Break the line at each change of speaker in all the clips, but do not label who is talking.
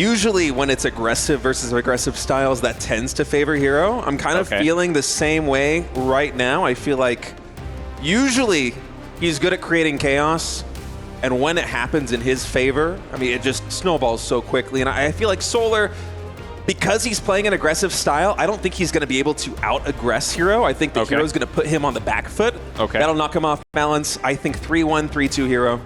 usually when it's aggressive versus aggressive styles, that tends to favor herO. I'm kind of feeling the same way right now. I feel like usually he's good at creating chaos, and when it happens in his favor, I mean, it just snowballs so quickly. And I feel like Solar, because he's playing an aggressive style, I don't think he's going to be able to out-aggress herO. I think the hero's going to put him on the back foot. That'll knock him off balance. I think 3-1, 3-2 herO.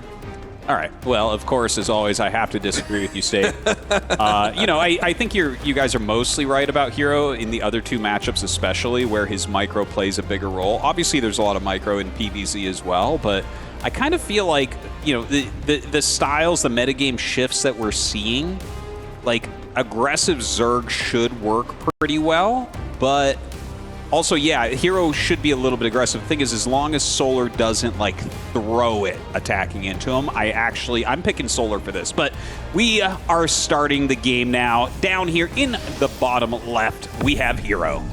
All right. Well, of course, as always, I have to disagree with you, State. You know, I think you guys are mostly right about herO in the other two matchups, especially where his micro plays a bigger role. Obviously, there's a lot of micro in PvZ as well, but I kind of feel like, you know, the styles, the metagame shifts that we're seeing, like aggressive Zerg should work pretty well, but also, yeah, herO should be a little bit aggressive. The thing is, as long as Solar doesn't, like, throw it attacking into him, I'm picking Solar for this. But we are starting the game now. Down here in the bottom left, we have herO.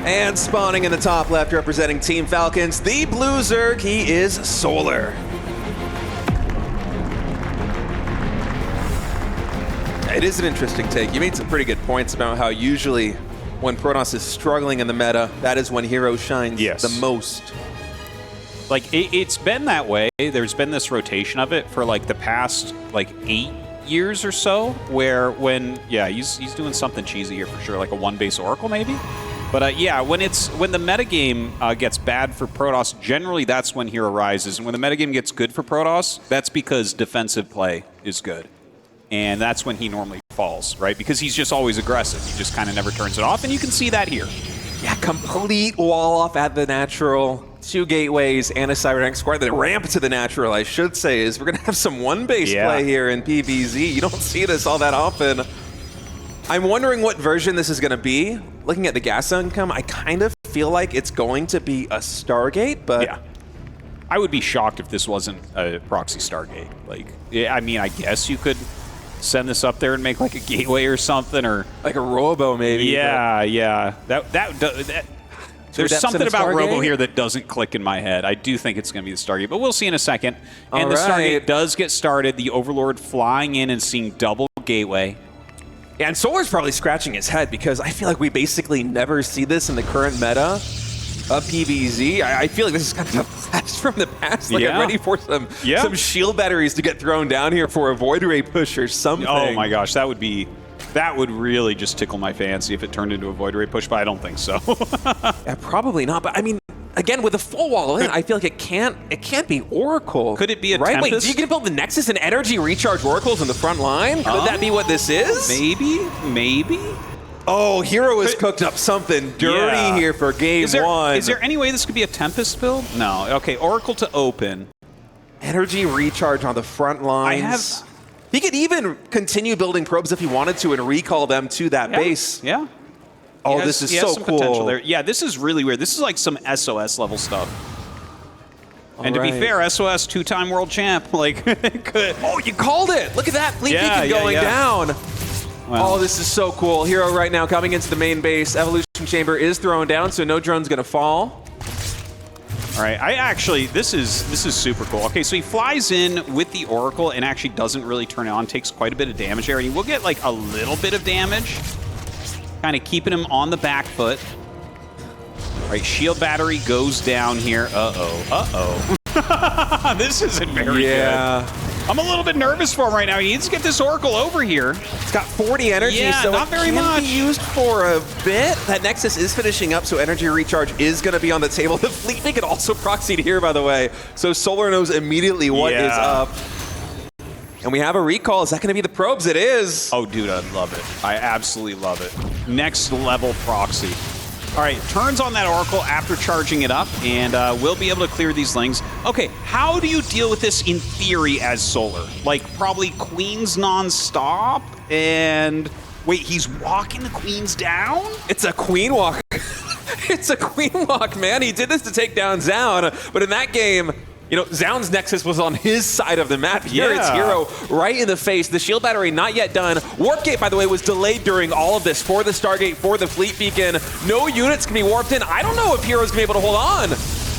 And spawning in the top left, representing Team Falcons, the blue Zerg, he is Solar. It is an interesting take. You made some pretty good points about how usually when Protoss is struggling in the meta, that is when herO shines the most.
Like, it's been that way. There's been this rotation of it for, like, the past, like, 8 years or so, where when, he's doing something cheesy here for sure, like a one-base Oracle maybe? But yeah, when the metagame gets bad for Protoss, generally that's when herO rises. And when the metagame gets good for Protoss, that's because defensive play is good. And that's when he normally falls, right? Because he's just always aggressive. He just kind of never turns it off, and you can see that here.
Yeah, complete wall off at the natural. 2 gateways and a Cybernetic squad. The ramp to the natural, I should say, is we're going to have some one-base play here in PvZ. You don't see this all that often. I'm wondering what version this is going to be. Looking at the gas income, I kind of feel like it's going to be a Stargate, but...
Yeah. I would be shocked if this wasn't a proxy Stargate. Like, I mean, I guess you could send this up there and make like a gateway or something, or
like a Robo maybe.
Yeah. There's something about Robo here that doesn't click in my head. I do think it's going to be the Stargate, but we'll see in a second. And the Stargate does get started. The Overlord flying in and seeing double gateway.
Yeah, and Solar's probably scratching his head because I feel like we basically never see this in the current meta of PvZ. I feel like this is kind of a blast from the past. Like I'm ready for some shield batteries to get thrown down here for a Void Ray push or something.
Oh my gosh, that would really just tickle my fancy if it turned into a Void Ray push, but I don't think so.
Yeah, probably not. But I mean, again, with a full wall in, I feel like it can't be Oracle.
Could it be a
Tempest?
Wait,
do you get to build the Nexus and energy recharge Oracles in the front line? Could that be what this is?
Maybe.
Oh, herO has cooked up something dirty here for game one.
Is there any way this could be a Tempest build? No. Okay, Oracle to open.
Energy recharge on the front lines. He could even continue building probes if he wanted to and recall them to that base.
Yeah.
Oh, this is so cool.
Potential there. Yeah, this is really weird. This is like some SOS level stuff. And to be fair, SOS 2-time world champ, like, could.
Oh, you called it! Look at that fleet beacon going down. Well, oh, this is so cool. herO right now coming into the main base. Evolution Chamber is thrown down, so no drone's going to fall.
All right, this is super cool. Okay, so he flies in with the Oracle and actually doesn't really turn it on, takes quite a bit of damage there, and he will get like a little bit of damage, kind of keeping him on the back foot. All right, shield battery goes down here. This isn't very good. I'm a little bit nervous for him right now. He needs to get this Oracle over here.
It's got 40 energy, so
not very much.
Be used for a bit. That Nexus is finishing up, so energy recharge is going to be on the table. The fleet could also proxied here, by the way. So Solar knows immediately what is up. And we have a recall. Is that going to be the probes? It is.
Oh, dude, I love it. I absolutely love it. Next level proxy. All right, turns on that Oracle after charging it up, and we'll be able to clear these lings. Okay, how do you deal with this in theory as Solar? Like, probably Queens non-stop, and... Wait, he's walking the Queens down?
It's a Queen walk. It's a Queen walk, man. He did this to take down Zaun, but in that game... You know, Zaun's Nexus was on his side of the map. Here it's herO right in the face. The shield battery not yet done. Warp Gate, by the way, was delayed during all of this for the Stargate, for the Fleet Beacon. No units can be warped in. I don't know if herO's going to be able to hold on.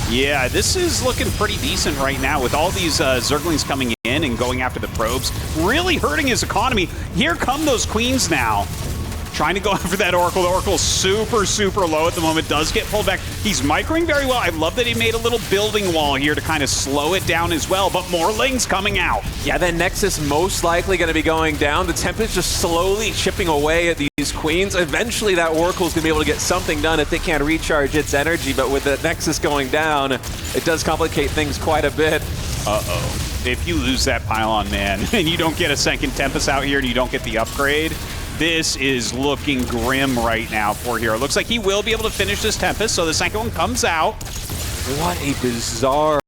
Yeah, this is looking pretty decent right now with all these Zerglings coming in and going after the probes. Really hurting his economy. Here come those queens now. Trying to go after that Oracle. The Oracle's super, super low at the moment. Does get pulled back. He's microing very well. I love that he made a little building wall here to kind of slow it down as well, but more Lings coming out.
Yeah, that Nexus most likely going to be going down. The Tempest just slowly chipping away at these queens. Eventually, that Oracle's going to be able to get something done if it can't recharge its energy, but with the Nexus going down, it does complicate things quite a bit.
Uh-oh. If you lose that pylon, man, and you don't get a second Tempest out here and you don't get the upgrade, this is looking grim right now for herO. Looks like he will be able to finish this Tempest, so the second one comes out.
What a bizarre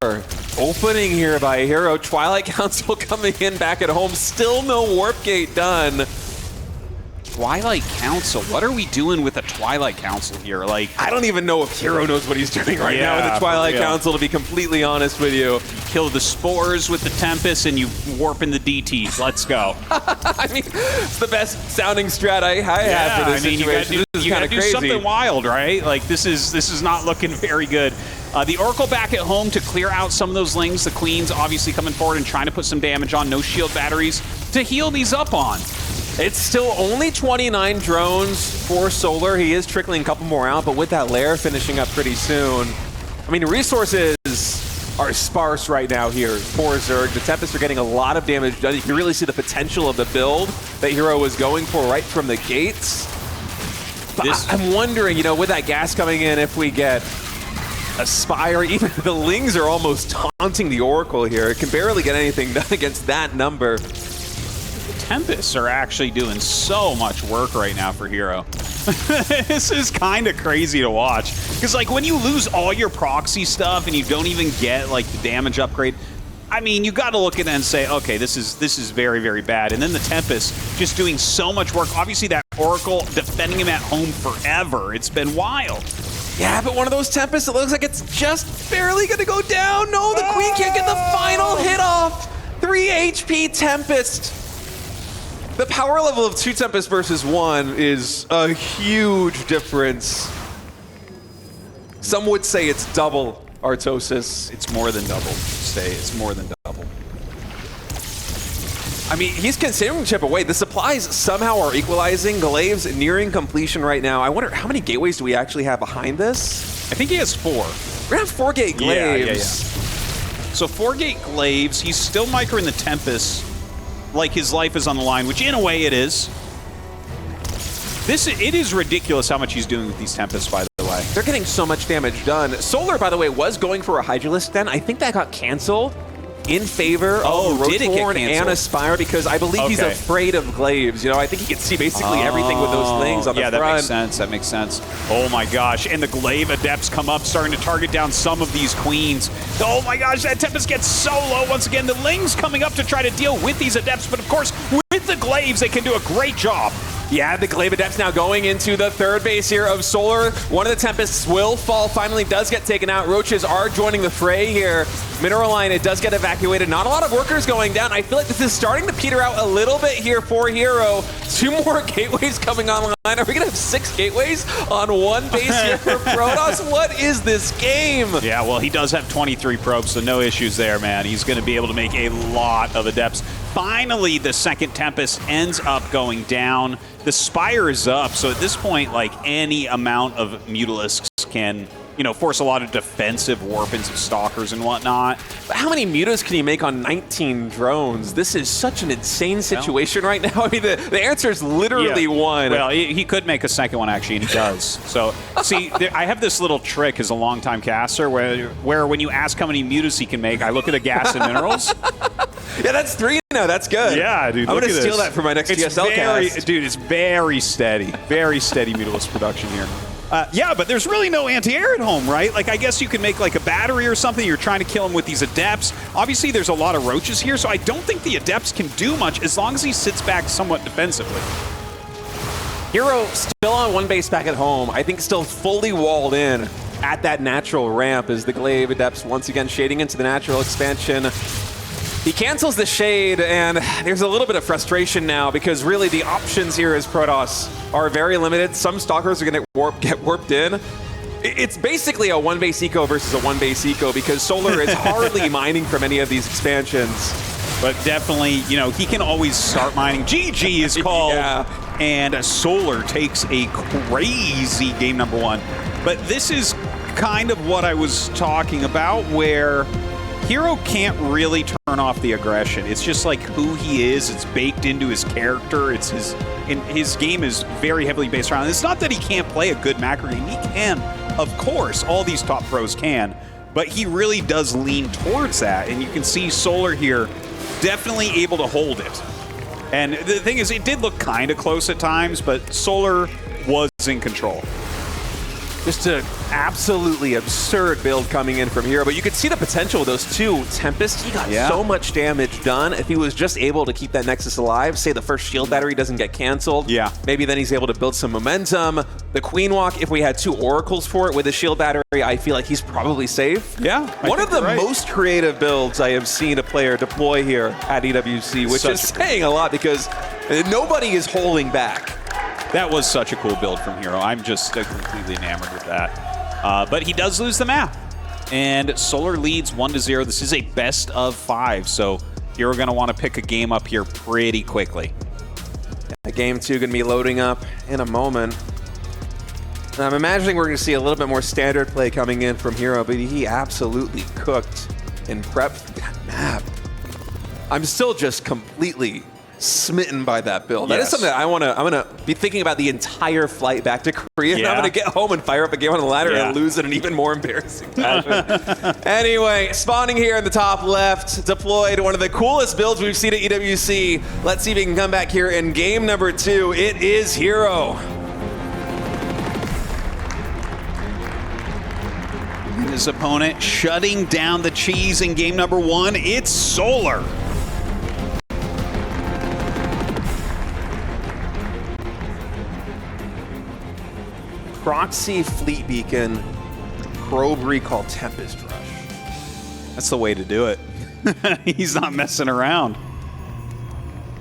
opening here by herO. Twilight Council coming in back at home. Still no Warp Gate done.
Twilight Council. What are we doing with a Twilight Council here? Like,
I don't even know if herO knows what he's doing right now with the Twilight Council, to be completely honest with you.
You kill the spores with the Tempest and you warp in the DT. Let's go.
I mean, it's the best sounding strat I have for this situation.
You gotta do something wild, right? Like, this is not looking very good. The Oracle back at home to clear out some of those Lings. The Queens obviously coming forward and trying to put some damage on. No shield batteries to heal these up on.
It's still only 29 drones for Solar. He is trickling a couple more out, but with that lair finishing up pretty soon. I mean, resources are sparse right now here for Zerg. The Tempest are getting a lot of damage done. You can really see the potential of the build that herO was going for right from the gates. But I'm wondering, you know, with that gas coming in, if we get a Spire, even the Lings are almost taunting the Oracle here. It can barely get anything done against that number.
Tempests are actually doing so much work right now for herO. This is kind of crazy to watch. Because, like, when you lose all your proxy stuff and you don't even get, like, the damage upgrade, I mean, you got to look at it and say, okay, this is very, very bad. And then the Tempest just doing so much work. Obviously, that Oracle defending him at home forever. It's been wild.
Yeah, but one of those Tempests, it looks like it's just barely going to go down. No, the Queen can't get the final hit off. 3 HP Tempest. The power level of 2 Tempest versus 1 is a huge difference. Some would say it's double, Artosis.
It's more than double. Stay. It's more than double.
I mean, he's continuing to chip away. The supplies somehow are equalizing. Glaive's nearing completion right now. I wonder, how many gateways do we actually have behind this?
I think he has 4.
We're gonna have 4 gate Glaives.
Yeah. So 4 gate Glaives. He's still microing the Tempest. Like his life is on the line, which in a way it is. It is ridiculous how much he's doing with these Tempests, by the way.
They're getting so much damage done. Solar, by the way, was going for a Hydralisk then. I think that got canceled in favor of Rotorn and Aspire because I believe he's afraid of Glaives. You know, I think he can see basically everything with those things on the front.
Yeah, that makes sense. That makes sense. Oh my gosh. And the Glaive Adepts come up, starting to target down some of these Queens. Oh my gosh, that Tempest gets so low once again. The Lings coming up to try to deal with these Adepts, but of course, with the Glaives, they can do a great job.
Yeah, the Glaive Adepts now going into the third base here of Solar. One of the Tempests will fall, finally does get taken out. Roaches are joining the fray here. Mineral Line, it does get evacuated. Not a lot of workers going down. I feel like this is starting to peter out a little bit here for herO. 2 more gateways coming online. Are we going to have 6 gateways on one base here for Protoss? What is this game?
Yeah, well, he does have 23 probes, so no issues there, man. He's going to be able to make a lot of Adepts. Finally, the second Tempest ends up going down. The Spire is up, so at this point, like, any amount of Mutalisks can, you know, force a lot of defensive warpins of Stalkers and whatnot.
But how many mutas can you make on 19 drones? This is such an insane situation right now. I mean, the answer is literally 1.
Well, he could make a second one, actually, and he does. So, see, I have this little trick as a longtime caster where when you ask how many mutas he can make, I look at the gas and minerals.
Yeah, that's 3 now. That's good.
Yeah, dude.
I'm going to steal that for my next GSL cast.
Dude, it's very steady. Very steady Mutalisk production here. Yeah, but there's really no anti-air at home, right? Like, I guess you can make, like, a battery or something. You're trying to kill him with these Adepts. Obviously, there's a lot of Roaches here, so I don't think the Adepts can do much as long as he sits back somewhat defensively.
herO still on 1 base back at home. I think still fully walled in at that natural ramp as the Glaive Adepts once again shading into the natural expansion. He cancels the shade, and there's a little bit of frustration now because really the options here as Protoss are very limited. Some Stalkers are going to get warped in. It's basically a one-base eco versus a one-base eco because Solar is hardly mining from any of these expansions.
But definitely, you know, he can always start mining. GG is called, and Solar takes a crazy game number 1. But this is kind of what I was talking about, where herO can't really turn off the aggression. It's just like who he is. It's baked into his character. It's his game is very heavily based around. It's not that he can't play a good macro game. He can, of course. All these top pros can. But he really does lean towards that. And you can see Solar here definitely able to hold it. And the thing is, it did look kind of close at times, but Solar was in control.
Just an absolutely absurd build coming in from herO, but you could see the potential of those two. Tempest, he got so much damage done. If he was just able to keep that Nexus alive, say the first shield battery doesn't get canceled, maybe then he's able to build some momentum. The Queen Walk, if we had 2 oracles for it with a shield battery, I feel like he's probably safe. One of the most creative builds I have seen a player deploy here at EWC, which is saying a lot because nobody is holding back.
That was such a cool build from herO. I'm just completely enamored with that. But he does lose the map. And Solar leads 1-0. This is a best of 5. So herO going to want to pick a game up here pretty quickly.
Game 2 going to be loading up in a moment. And I'm imagining we're going to see a little bit more standard play coming in from herO, but he absolutely cooked in prep that map. I'm still just completely smitten by that build. That is something that I'm gonna be thinking about the entire flight back to Korea. I'm gonna get home and fire up a game on the ladder and lose in an even more embarrassing fashion. Anyway, spawning here in the top left, deployed one of the coolest builds we've seen at EWC. Let's see if he can come back here in game number 2. It is herO.
His opponent shutting down the cheese in game number 1. It's Solar.
Proxy, Fleet Beacon, Probe Recall, Tempest Rush.
That's the way to do it. He's not messing around.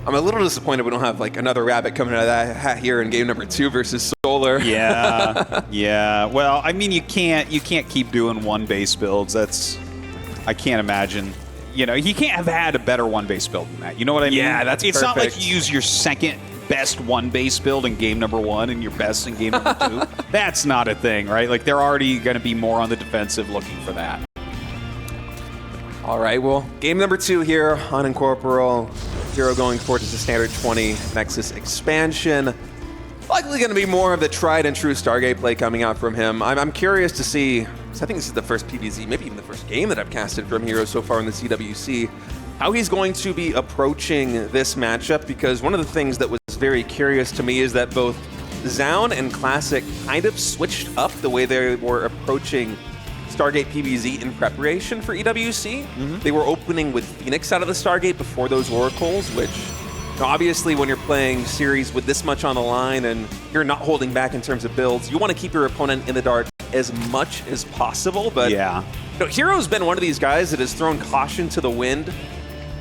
I'm a little disappointed we don't have like another rabbit coming out of that hat here in game number 2 versus Solar.
Yeah. Well, I mean, you can't keep doing one base builds. I can't imagine. You know, he can't have had a better one base build than that. You know what I mean?
Yeah, that's
It's
perfect.
not like you use your second best one base build in game number 1 and your best in game number 2. That's not a thing, right? Like, they're already going to be more on the defensive looking for that.
All right, well, game number 2 here on Incorporeal. herO going forward to the standard 20 Nexus expansion. Likely going to be more of the tried and true Stargate play coming out from him. I'm curious to see, because I think this is the first PvZ, maybe even the first game that I've casted from herO so far in the CWC, how he's going to be approaching this matchup, because one of the things that was very curious to me is that both Zaun and Classic kind of switched up the way they were approaching Stargate PvZ in preparation for EWC. They were opening with Phoenix out of the Stargate before those Oracles, which obviously when you're playing series with this much on the line and you're not holding back in terms of builds, you want to keep your opponent in the dark as much as possible. But herO's been one of these guys that has thrown caution to the wind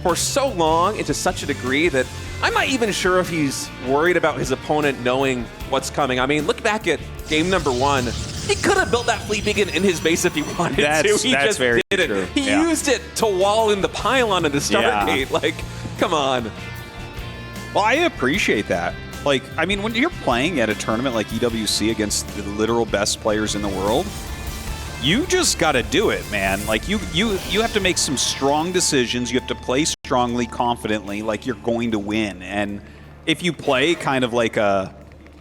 for so long and to such a degree that I'm not even sure if he's worried about his opponent knowing what's coming. I mean, look back at game number 1. He could have built that Fleet Beacon in his base if he wanted to. He just very didn't.
True.
He used it to wall in the pylon in the Stargate. Like, come on.
Well, I appreciate that. Like, I mean, when you're playing at a tournament like EWC against the literal best players in the world, you just got to do it, man. Like, you have to make some strong decisions. You have to play strongly, confidently, like you're going to win. And if you play kind of like a...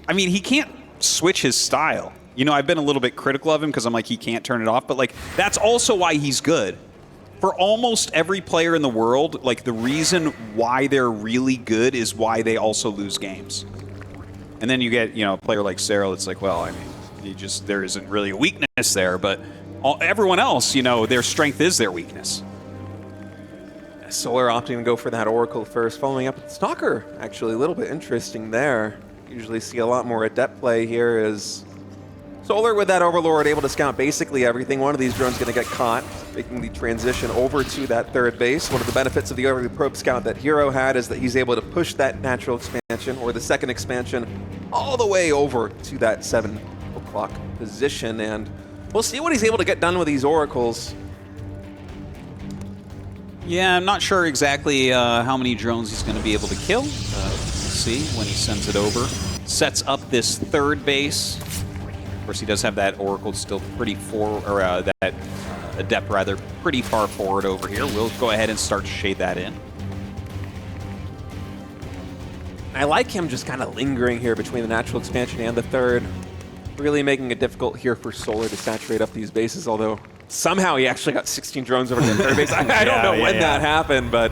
I mean, he can't switch his style. You know, I've been a little bit critical of him because I'm like, he can't turn it off. But, like, that's also why he's good. For almost every player in the world, like, the reason why they're really good is why they also lose games. And then you get, you know, a player like Cyril, it's like, well, I mean, there isn't really a weakness there, but everyone else, you know, their strength is their weakness.
Solar opting to go for that Oracle first, following up with Stalker. Actually, a little bit interesting there. Usually see a lot more adept play here as Solar with that Overlord able to scout basically everything. One of these drones going to get caught, making the transition over to that third base. One of the benefits of the early probe scout that herO had is that he's able to push that natural expansion, or the second expansion, all the way over to that 7 o'clock position. And We'll see what he's able to get done with these oracles.
Yeah, I'm not sure exactly how many drones he's going to be able to kill. We'll see when he sends it over. Sets up this third base. Of course, he does have that oracle still pretty that adept rather pretty far forward over here. We'll go ahead and start to shade that in.
I like him just kind of lingering here between the natural expansion and the third. Really making it difficult here for Solar to saturate up these bases, although somehow he actually got 16 drones over to the third base. I don't know when that happened, but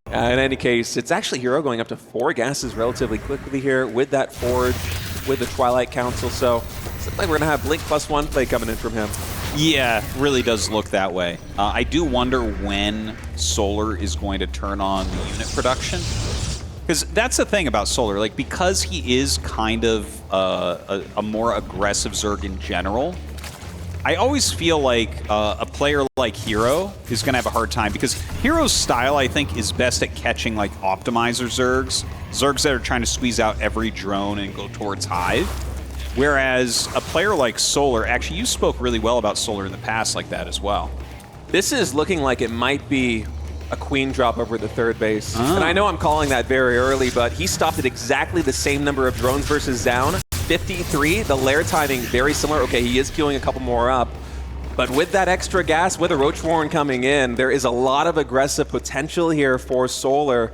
in any case, it's actually herO going up to 4 gases relatively quickly here with that Forge, with the Twilight Council. So it's like we're going to have Blink +1 play coming in from him.
Yeah, really does look that way. I do wonder when Solar is going to turn on the unit production. Because that's the thing about Solar, like, because he is kind of a more aggressive Zerg in general, I always feel like a player like herO is going to have a hard time, because herO's style, I think, is best at catching, like, optimizer Zergs that are trying to squeeze out every drone and go towards Hive. Whereas a player like Solar, actually, you spoke really well about Solar in the past like that as well.
This is looking like it might be a queen drop over the third base. And I know I'm calling that very early, but he stopped at exactly the same number of drones versus Zaun. 53, the lair timing very similar. Okay, he is queuing a couple more up. But with that extra gas, with a Roach Warren coming in, there is a lot of aggressive potential here for Solar.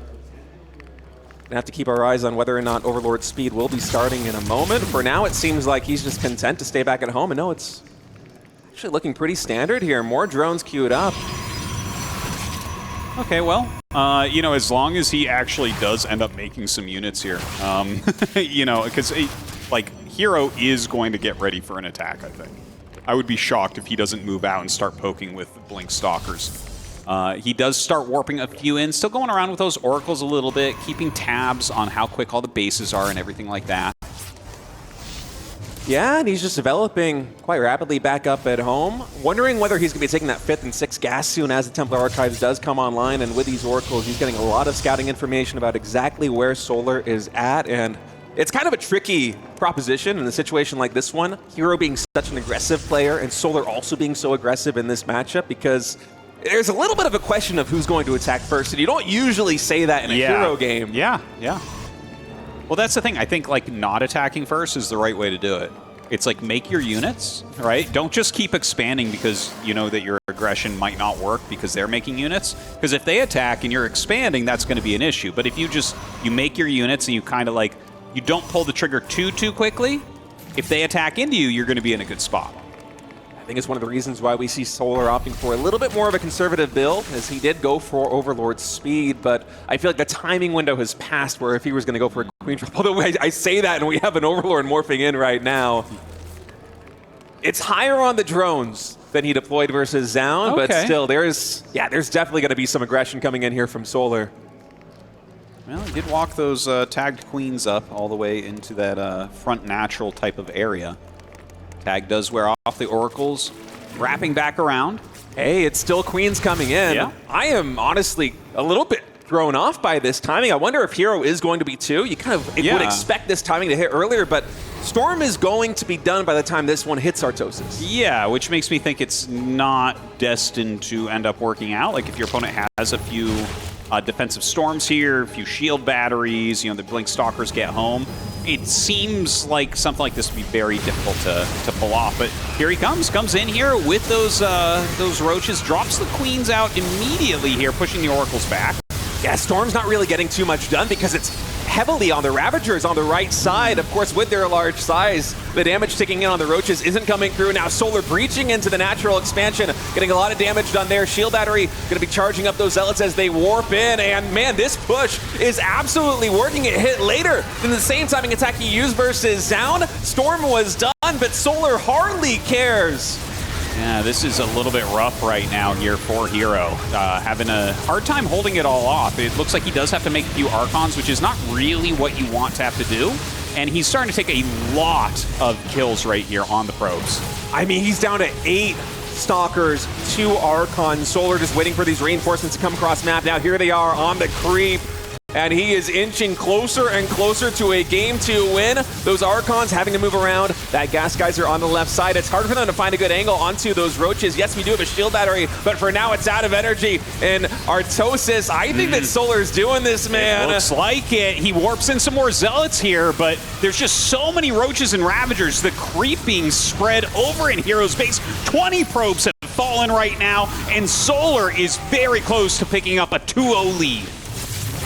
Gonna have to keep our eyes on whether or not Overlord Speed will be starting in a moment. For now, it seems like he's just content to stay back at home. And no, it's actually looking pretty standard here. More drones queued up.
Okay, well, you know, as long as he actually does end up making some units here, you know, because, like, herO is going to get ready for an attack, I think. I would be shocked if he doesn't move out and start poking with Blink Stalkers. He does start warping a few in, still going around with those oracles a little bit, keeping tabs on how quick all the bases are and everything like that.
Yeah, and he's just developing quite rapidly back up at home. Wondering whether he's going to be taking that 5th and 6th gas soon as the Templar Archives does come online. And with these oracles, he's getting a lot of scouting information about exactly where Solar is at. And it's kind of a tricky proposition in a situation like this one. herO being such an aggressive player and Solar also being so aggressive in this matchup, because there's a little bit of a question of who's going to attack first. And you don't usually say that in a herO game.
Yeah. Well, that's the thing. I think, like, not attacking first is the right way to do it. It's like, make your units, right? Don't just keep expanding because you know that your aggression might not work because they're making units. Because if they attack and you're expanding, that's going to be an issue. But if you make your units and you kind of, like, you don't pull the trigger too quickly, if they attack into you, you're going to be in a good spot.
I think it's one of the reasons why we see Solar opting for a little bit more of a conservative build, as he did go for Overlord Speed, but I feel like the timing window has passed where if he was going to go for a Queen Drop, although I say that and we have an Overlord morphing in right now. It's higher on the drones than he deployed versus Zaun, but still, there's definitely going to be some aggression coming in here from Solar.
Well, he did walk those tagged queens up all the way into that front natural type of area. Tag does wear off the oracles, wrapping back around.
Hey, it's still queens coming in.
Yeah.
I am honestly a little bit thrown off by this timing. I wonder if herO is going to be 2. You kind of would expect this timing to hit earlier, but Storm is going to be done by the time this one hits Artosis.
Yeah, which makes me think it's not destined to end up working out. Like, if your opponent has a few defensive storms here, a few shield batteries, you know, the Blink Stalkers get home, it seems like something like this would be very difficult to pull off. But here he comes in here with those roaches, drops the queens out immediately here, pushing the oracles back.
Yeah, Storm's not really getting too much done because it's heavily on the Ravagers on the right side. Of course, with their large size, the damage ticking in on the Roaches isn't coming through. Now Solar breaching into the natural expansion, getting a lot of damage done there. Shield Battery going to be charging up those Zealots as they warp in. And man, this push is absolutely working. It hit later than the same timing attack he used versus Zaun. Storm was done, but Solar hardly cares.
Yeah, this is a little bit rough right now here for herO. Having a hard time holding it all off. It looks like he does have to make a few Archons, which is not really what you want to have to do. And he's starting to take a lot of kills right here on the probes.
I mean, he's down to 8 Stalkers, 2 Archons. Solar just waiting for these reinforcements to come across map. Now here they are on the creep. and he is inching closer and closer to a Game 2 win. Those Archons having to move around. That Gas Geyser on the left side. It's hard for them to find a good angle onto those Roaches. Yes, we do have a shield battery, but for now it's out of energy. And Artosis, I think that Solar's doing this, man.
It looks like it. He warps in some more Zealots here, but there's just so many Roaches and Ravagers. The creep being spread over in herO's base. 20 probes have fallen right now, and Solar is very close to picking up a 2-0 lead.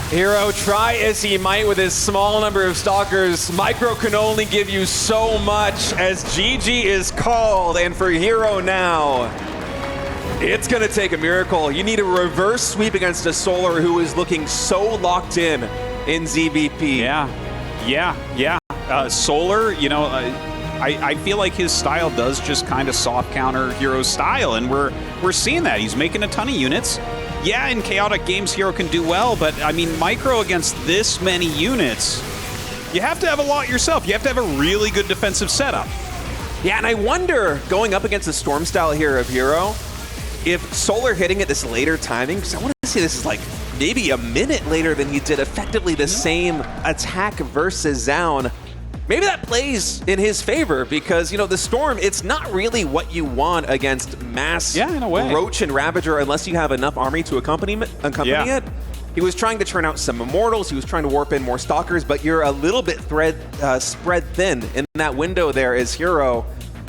herO, try as he might with his small number of Stalkers, Micro can only give you so much as GG is called. And for herO now, it's going to take a miracle. You need a reverse sweep against a Solar who is looking so locked in ZVP.
Solar, you know, I feel like his style does just kind of soft counter herO's style, and we're seeing that. He's making a ton of units. Yeah, in chaotic games, herO can do well, but I mean, Micro against this many units, you have to have a lot yourself. You have to have a really good defensive setup.
Yeah, and I wonder, going up against the Storm style here of herO, if Solar hitting at this later timing, because I want to say this is like maybe a minute later than he did effectively the same attack versus Zaun. Maybe that plays in his favor because, you know, the Storm, it's not really what you want against mass
in a way.
Roach and Ravager unless you have enough army to accompany it. He was trying to turn out some Immortals, he was trying to warp in more Stalkers, but you're a little bit spread thin in that window there as herO.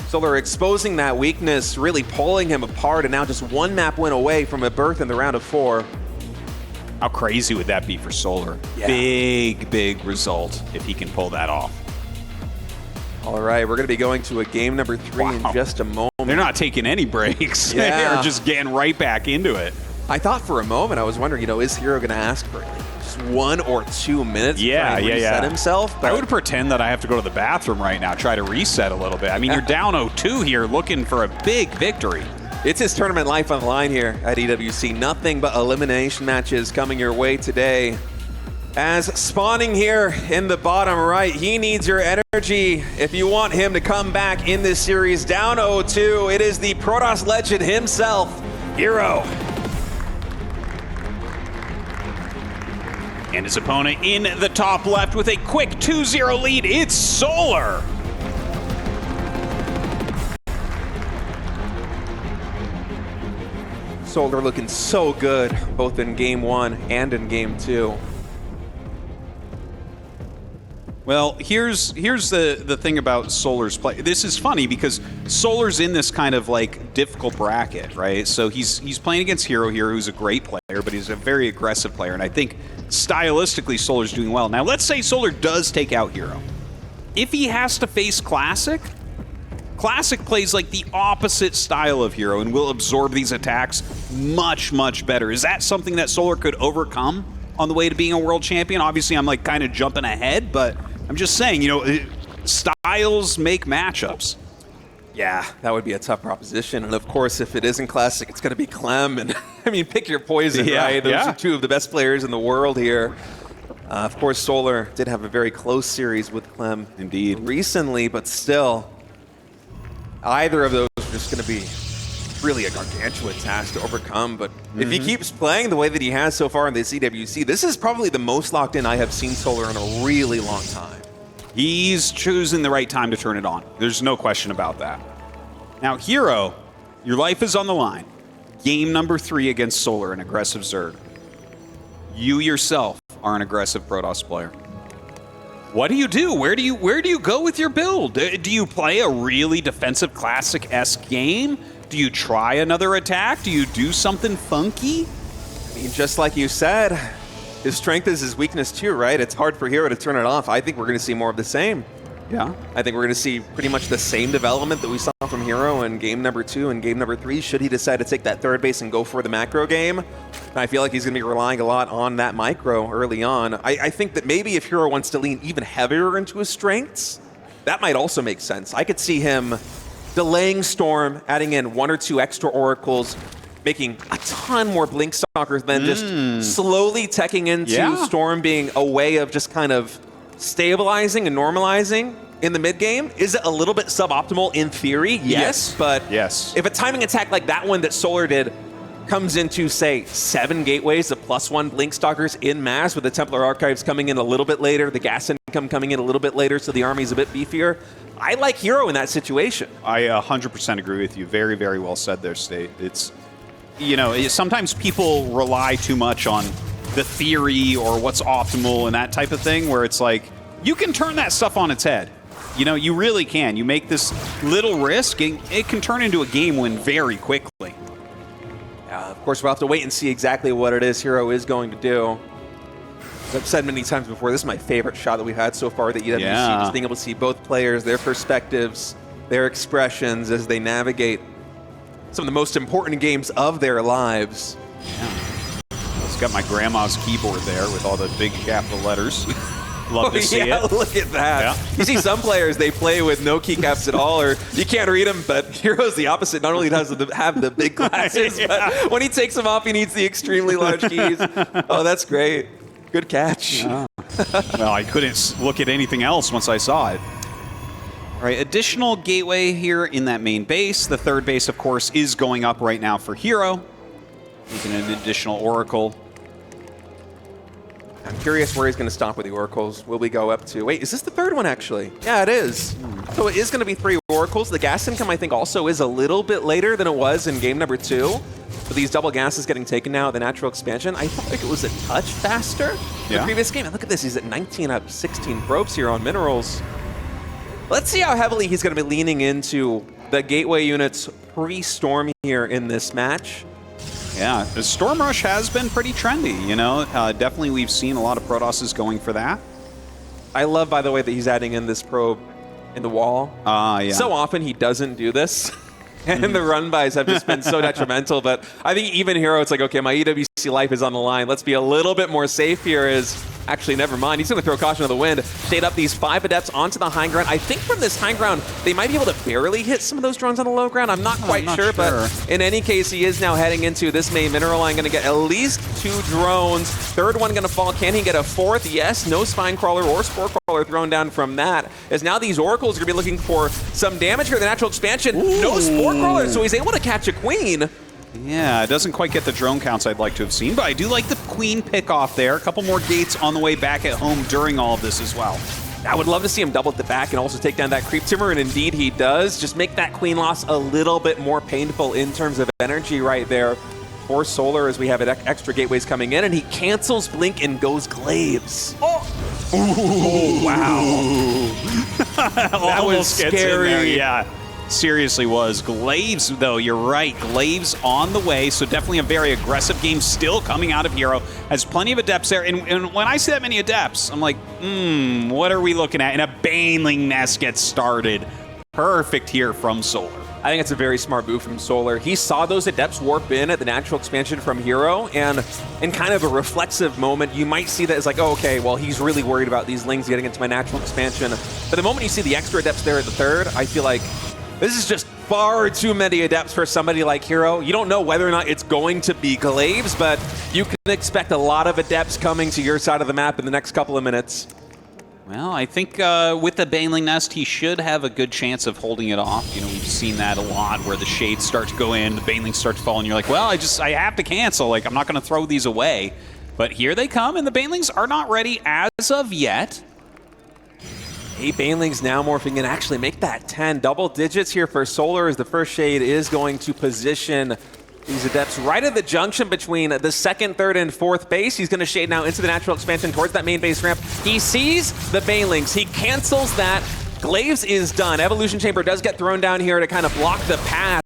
Solar exposing that weakness, really pulling him apart, and now just one map win away from a berth in the round of 4.
How crazy would that be for Solar? Yeah. Big result if he can pull that off.
All right, we're going to be going to a game number 3 in just a moment.
They're not taking any breaks.
Yeah.
They're just getting right back into it.
I thought for a moment, I was wondering, you know, is herO going to ask for just 1 or 2 minutes to try and reset himself?
But I would pretend that I have to go to the bathroom right now, try to reset a little bit. I mean, you're down 0-2 here, looking for a big victory.
It's his tournament life on the line here at EWC. Nothing but elimination matches coming your way today. As spawning here in the bottom right, he needs your energy if you want him to come back in this series. Down 0-2, it is the Protoss legend himself, herO.
And his opponent in the top left with a quick 2-0 lead, it's Solar.
Solar looking so good, both in game 1 and in game 2.
Well, here's the thing about Solar's play. This is funny because Solar's in this kind of like difficult bracket, right? So he's playing against herO here, who's a great player, but he's a very aggressive player, and I think stylistically Solar's doing well. Now, let's say Solar does take out herO. If he has to face Classic plays like the opposite style of herO and will absorb these attacks much better. Is that something that Solar could overcome on the way to being a world champion? Obviously, I'm like kind of jumping ahead, but I'm just saying, you know, styles make matchups.
Yeah, that would be a tough proposition. And of course, if it isn't Classic, it's going to be Clem. And I mean, pick your poison, right? Those are 2 of the best players in the world here. Of course, Solar did have a very close series with Clem indeed recently, but still, either of those are just going to be really a gargantuan task to overcome. But if he keeps playing the way that he has so far in this EWC, this is probably the most locked in I have seen Solar in a really long time.
He's choosing the right time to turn it on. There's no question about that. Now, herO, your life is on the line. Game number 3 against Solar, an aggressive Zerg. You yourself are an aggressive Protoss player. What do you do? Where do you go with your build? Do you play a really defensive Classic-esque game? Do you try another attack? Do you do something funky?
I mean, just like you said, his strength is his weakness too, right? It's hard for herO to turn it off. I think we're going to see more of the same.
Yeah.
I think we're going to see pretty much the same development that we saw from herO in game number 2 and game number 3, should he decide to take that third base and go for the macro game. I feel like he's going to be relying a lot on that micro early on. I think that maybe if herO wants to lean even heavier into his strengths, that might also make sense. I could see him delaying Storm, adding in 1 or 2 extra Oracles, making a ton more Blink Stalkers, than just slowly teching into Storm being a way of just kind of stabilizing and normalizing in the mid game. Is it a little bit suboptimal in theory? Yes, but if a timing attack like that one that Solar did comes into, say, 7 gateways of +1 Blink Stalkers in mass, with the Templar Archives coming in a little bit later, the gas income coming in a little bit later, so the army's a bit beefier. I like herO in that situation.
I 100% agree with you. Very, very well said there, State. It's, you know, sometimes people rely too much on the theory or what's optimal and that type of thing, where it's like, you can turn that stuff on its head. You know, you really can. You make this little risk, and it can turn into a game win very quickly.
Of course, we'll have to wait and see exactly what it is herO is going to do. As I've said many times before, this is my favorite shot that we've had so far at the EWC.
Yeah.
Just being able to see both players, their perspectives, their expressions as they navigate some of the most important games of their lives.
Yeah. It's got my grandma's keyboard there with all the big capital letters. Love to see it.
Look at that.
Yeah.
You see some players, they play with no keycaps at all, or you can't read them, but herO's the opposite. Not only does he have the big glasses, but when he takes them off, he needs the extremely large keys. Oh, that's great. Good catch.
Yeah. Well, I couldn't look at anything else once I saw it. All right, additional gateway here in that main base. The third base, of course, is going up right now for herO. Making an additional Oracle.
I'm curious where he's going to stop with the Oracles. Will we go up to... Wait, is this the third one, actually? Yeah, it is. So it is going to be 3 Oracles. The gas income, I think, also is a little bit later than it was in game number 2. But these double gases getting taken now, the natural expansion, I felt like it was a touch faster in the previous game. And look at this. He's at 19 out of 16 probes here on minerals. Let's see how heavily he's going to be leaning into the gateway units pre-storm here in this match.
Yeah, the Storm Rush has been pretty trendy, you know. Definitely we've seen a lot of Protosses going for that.
I love, by the way, that he's adding in this probe in the wall.
Yeah.
So often he doesn't do this. And the run-bys have just been so detrimental. But I think even herO, it's like, okay, my EWC life is on the line. Let's be a little bit more safe here. Actually, never mind. He's going to throw caution to the wind. Shade up these 5 adepts onto the high ground. I think from this high ground, they might be able to barely hit some of those drones on the low ground. I'm not quite sure, but in any case, he is now heading into this main mineral line. Going to get at least 2 drones. Third one going to fall. Can he get a 4th? Yes. No Spine Crawler or Spore Crawler thrown down from that. As now these Oracles are going to be looking for some damage here. The natural expansion. Ooh. No Spore Crawler, so he's able to catch a Queen.
Yeah, it doesn't quite get the drone counts I'd like to have seen, but I do like the Queen pick off there. A couple more gates on the way back at home during all of this as well.
I would love to see him double at the back and also take down that Creep Timber, and indeed he does. Just make that Queen loss a little bit more painful in terms of energy right there for Solar as we have extra gateways coming in, and he cancels Blink and goes Glaives. Oh,
ooh, wow.
That was scary.
Yeah. Seriously was. Glaives, though, you're right. Glaives on the way, so definitely a very aggressive game still coming out of herO. Has plenty of adepts there, and when I see that many adepts, I'm like, what are we looking at? And a Baneling Nest gets started. Perfect here from Solar.
I think it's a very smart move from Solar. He saw those adepts warp in at the natural expansion from herO, and in kind of a reflexive moment, you might see that as like, oh, okay, well, he's really worried about these Lings getting into my natural expansion. But the moment you see the extra adepts there at the third, I feel like this is just far too many adepts for somebody like herO. You don't know whether or not it's going to be Glaives, but you can expect a lot of adepts coming to your side of the map in the next couple of minutes.
Well, I think with the Baneling Nest, he should have a good chance of holding it off. You know, we've seen that a lot where the shades start to go in, the Banelings start to fall, and you're like, well, I have to cancel. Like, I'm not going to throw these away. But here they come, and the Banelings are not ready as of yet.
8 Banelings now morphing in, actually make that 10. Double digits here for Solar as the first shade is going to position these adepts right at the junction between the 2nd, 3rd, and 4th base. He's going to shade now into the natural expansion towards that main base ramp. He sees the Banelings. He cancels that. Glaives is done. Evolution Chamber does get thrown down here to kind of block the path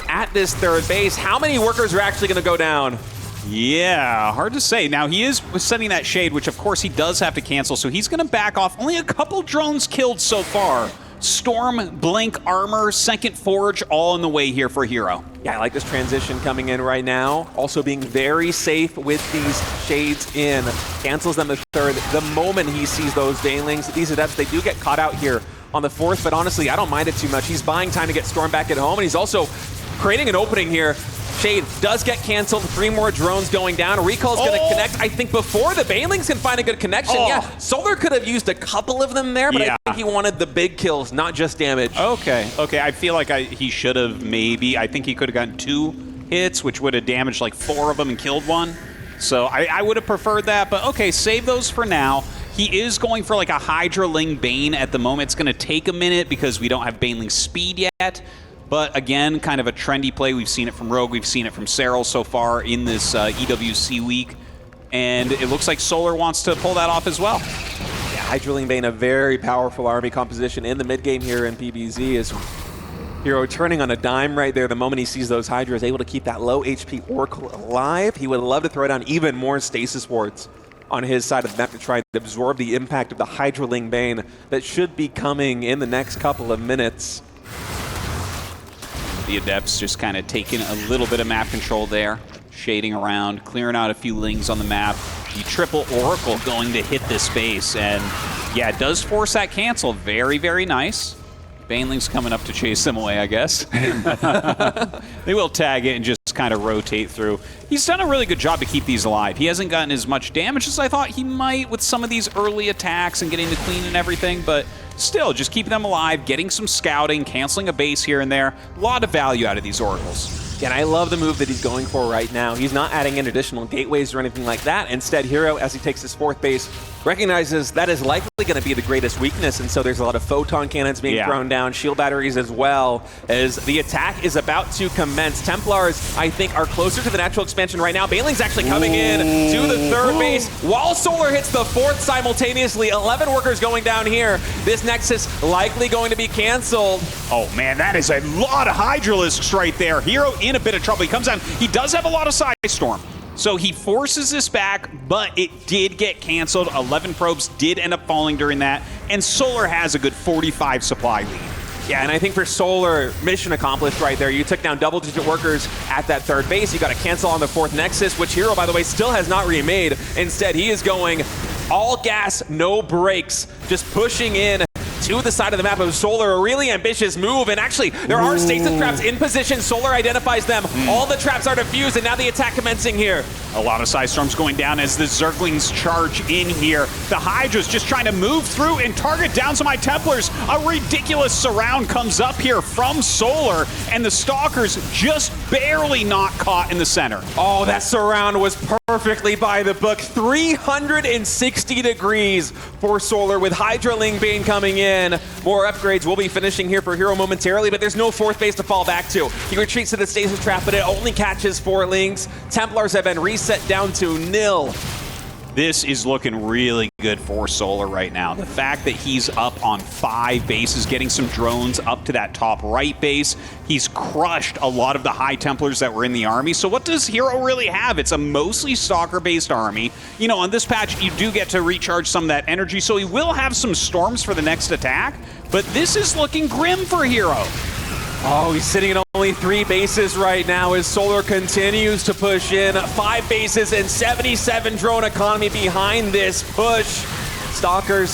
at this 3rd base. How many workers are actually going to go down?
Yeah, hard to say. Now, he is sending that shade, which, of course, he does have to cancel, so he's going to back off. Only a couple drones killed so far. Storm, Blink, Armor, 2nd Forge, all in the way here for herO.
Yeah, I like this transition coming in right now. Also being very safe with these shades in. Cancels them the 3rd. The moment he sees those Banelings, these adepts, they do get caught out here on the 4th, but honestly, I don't mind it too much. He's buying time to get Storm back at home, and he's also creating an opening here. Shade does get canceled. 3 more drones going down. Recall's going to connect, I think, before the Banelings can find a good connection. Yeah, Solar could have used a couple of them there, but I think he wanted the big kills, not just damage.
Okay. I feel like he should have maybe. I think he could have gotten 2 hits, which would have damaged like 4 of them and killed 1. So I would have preferred that, but okay, save those for now. He is going for like a Hydraling Bane at the moment. It's going to take a minute because we don't have Baneling's speed yet. But again, kind of a trendy play. We've seen it from Rogue. We've seen it from herO so far in this EWC week. And it looks like Solar wants to pull that off as well.
Yeah, Hydraling Bane, a very powerful army composition in the mid game here in PBZ, is herO turning on a dime right there the moment he sees those Hydras, able to keep that low HP Oracle alive. He would love to throw down even more stasis wards on his side of the map to try and absorb the impact of the Hydraling Bane that should be coming in the next couple of minutes.
The Adepts just kind of taking a little bit of map control there, shading around, clearing out a few lings on the map. The triple Oracle going to hit this base, and yeah, it does force that cancel. Very, very nice. Baneling's coming up to chase them away, I guess. They will tag it and just kind of rotate through. He's done a really good job to keep these alive. He hasn't gotten as much damage as I thought he might with some of these early attacks and getting the Queen and everything, but still, just keeping them alive, getting some scouting, canceling a base here and there. A lot of value out of these Oracles.
Yeah, and I love the move that he's going for right now. He's not adding in additional gateways or anything like that. Instead, herO, as he takes his 4th base, recognizes that is likely going to be the greatest weakness, and so there's a lot of photon cannons being thrown down, shield batteries as well, as the attack is about to commence. Templars, I think, are closer to the natural expansion right now. Baneling's actually coming in to the 3rd base, while Solar hits the 4th simultaneously. 11 workers going down here. This Nexus likely going to be canceled.
Oh man, that is a lot of Hydralisks right there. herO in a bit of trouble. He comes down. He does have a lot of Side Storm. So he forces this back, but it did get canceled. 11 probes did end up falling during that, and Solar has a good 45 supply lead.
Yeah, and I think for Solar, mission accomplished right there. You took down double-digit workers at that 3rd base. You got to cancel on the 4th Nexus, which herO, by the way, still has not remade. Instead, he is going all gas, no brakes, just pushing in to the side of the map of Solar. A really ambitious move, and actually there are stasis traps in position. Solar identifies them. All the traps are defused, and now the attack commencing here.
A lot of Side Storms going down as the Zerglings charge in here. The Hydra's just trying to move through and target down some of my Templars. A ridiculous surround comes up here from Solar, and the Stalkers just barely not caught in the center.
Oh, that surround was perfectly by the book. 360 degrees for Solar with Hydraling Bane coming in. More upgrades will be finishing here for herO momentarily, but there's no 4th base to fall back to. He retreats to the stasis trap, but it only catches 4 lings. Templars have been reset down to 0.
This is looking really good for Solar right now. The fact that he's up on 5 bases, getting some drones up to that top right base. He's crushed a lot of the High Templars that were in the army. So what does herO really have? It's a mostly Stalker-based army. You know, on this patch, you do get to recharge some of that energy, so he will have some Storms for the next attack. But this is looking grim for herO.
Oh, he's sitting at only 3 bases right now as Solar continues to push in. 5 bases and 77 drone economy behind this push. Stalkers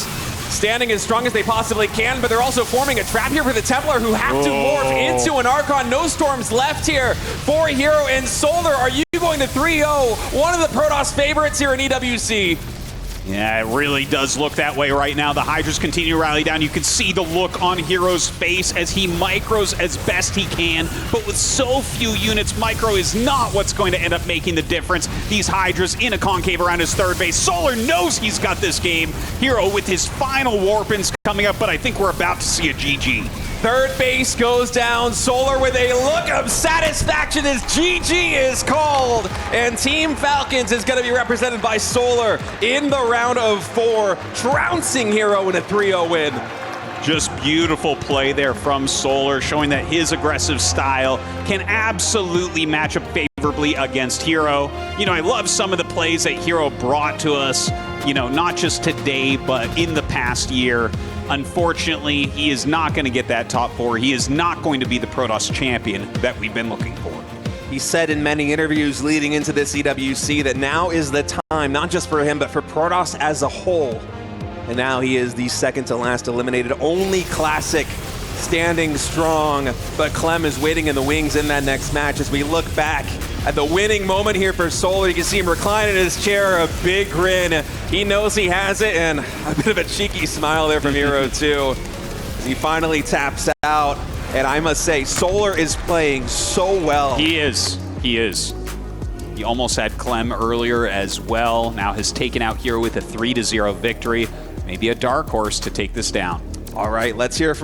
standing as strong as they possibly can, but they're also forming a trap here for the Templar, who have to morph into an Archon. No Storms left here for herO and Solar. Are you going to 3-0? One of the Protoss favorites here in EWC.
Yeah, it really does look that way right now. The Hydras continue to rally down. You can see the look on herO's face as he micros as best he can. But with so few units, micro is not what's going to end up making the difference. These Hydras in a concave around his 3rd base. Solar knows he's got this game. herO with his final Warpins coming up, but I think we're about to see a GG.
3rd base goes down. Solar with a look of satisfaction as GG is called. And Team Falcons is going to be represented by Solar in the round of 4, trouncing herO in a 3-0 win.
Just beautiful play there from Solar, showing that his aggressive style can absolutely match up favorably against herO. You know, I love some of the plays that herO brought to us, you know, not just today, but in the past year. Unfortunately, he is not going to get that top 4. He is not going to be the Protoss champion that we've been looking for.
He said in many interviews leading into this EWC that now is the time, not just for him, but for Protoss as a whole. And now he is the 2nd to last eliminated, only Classic standing strong. But Clem is waiting in the wings in that next match as we look back at the winning moment here for Solar. You can see him reclining in his chair, a big grin. He knows he has it, and a bit of a cheeky smile there from herO too, as he finally taps out. And I must say, Solar is playing so well.
He is. He is. He almost had Clem earlier as well. Now has taken out herO with a 3-0 victory. Maybe a dark horse to take this down.
All right, let's hear from